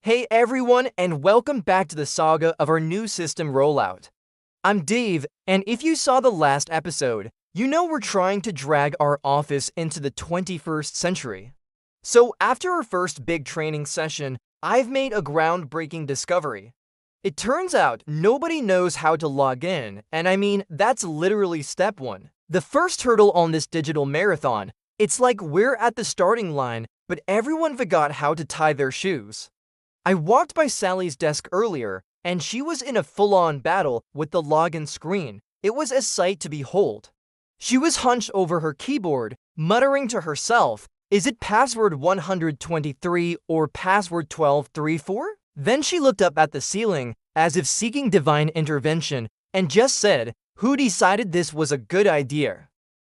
Hey everyone, and welcome back to the saga of our new system rollout. I'm Dave, and if you saw the last episode, you know we're trying to drag our office into the 21st century. So after our first big training session, I've made a groundbreaking discovery. It turns out nobody knows how to log in, and I mean, that's literally step one. The first hurdle on this digital marathon, it's like we're at the starting line, but everyone forgot how to tie their shoes. I walked by Sally's desk earlier, and she was in a full-on battle with the login screen. It was a sight to behold. She was hunched over her keyboard, muttering to herself, "Is it password 123 or password 1234?" Then she looked up at the ceiling, as if seeking divine intervention, and just said, "Who decided this was a good idea?"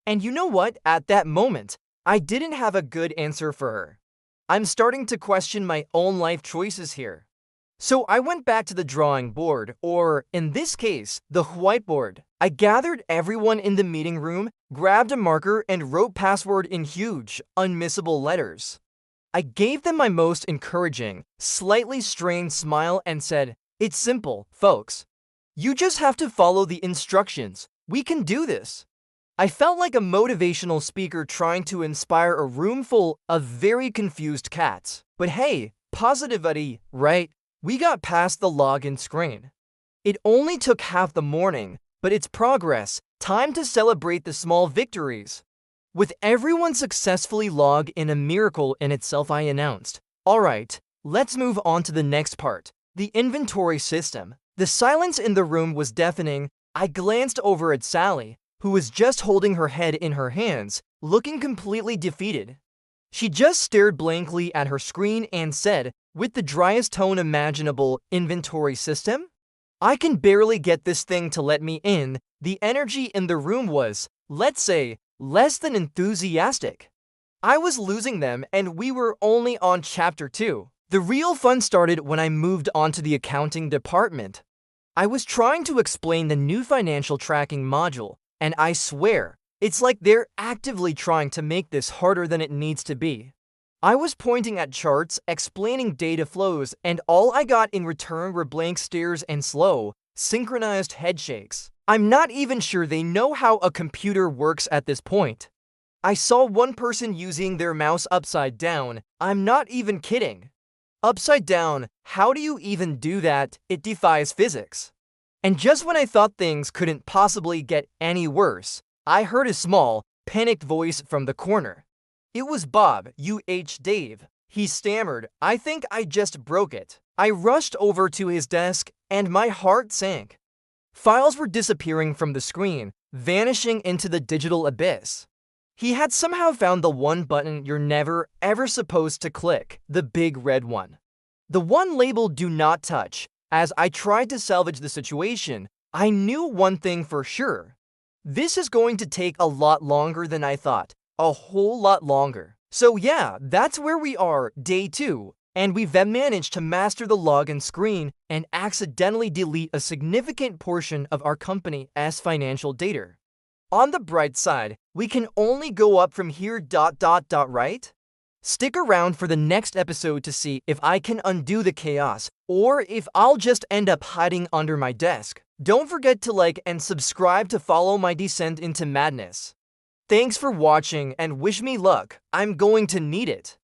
And you know what? At that moment, I didn't have a good answer for her. I'm starting to question my own life choices here. So I went back to the drawing board, or in this case, the whiteboard. I gathered everyone in the meeting room, grabbed a marker, and wrote password in huge, unmissable letters. I gave them my most encouraging, slightly strained smile and said, "It's simple, folks. You just have to follow the instructions. We can do this." I felt like a motivational speaker trying to inspire a room full of very confused cats. But hey, positivity, right? We got past the login screen. It only took half the morning, but it's progress. Time to celebrate the small victories. With everyone successfully logged in, a miracle in itself, I announced, "Alright, let's move on to the next part, the inventory system." The silence in the room was deafening. I glanced over at Sally, who was just holding her head in her hands, looking completely defeated. She just stared blankly at her screen and said, with the driest tone imaginable, "Inventory system? I can barely get this thing to let me in." The energy in the room was, let's say, less than enthusiastic. I was losing them, and we were only on chapter 2. The real fun started when I moved on to the accounting department. I was trying to explain the new financial tracking module, and I swear, it's like they're actively trying to make this harder than it needs to be. I was pointing at charts, explaining data flows, and all I got in return were blank stares and slow, synchronized head shakes. I'm not even sure they know how a computer works at this point. I saw one person using their mouse upside down. I'm not even kidding. Upside down, how do you even do that? It defies physics. And just when I thought things couldn't possibly get any worse, I heard a small, panicked voice from the corner. It was Bob, Dave. He stammered, "I think I just broke it." I rushed over to his desk, and my heart sank. Files were disappearing from the screen, vanishing into the digital abyss. He had somehow found the one button you're never, ever supposed to click, the big red one. The one labeled "Do Not Touch." As I tried to salvage the situation, I knew one thing for sure. This is going to take a lot longer than I thought. A whole lot longer. So yeah, that's where we are, day 2, and we've managed to master the login screen and accidentally delete a significant portion of our company's financial data. On the bright side, we can only go up from here, right? Stick around for the next episode to see if I can undo the chaos, or if I'll just end up hiding under my desk. Don't forget to like and subscribe to follow my descent into madness. Thanks for watching and wish me luck. I'm going to need it.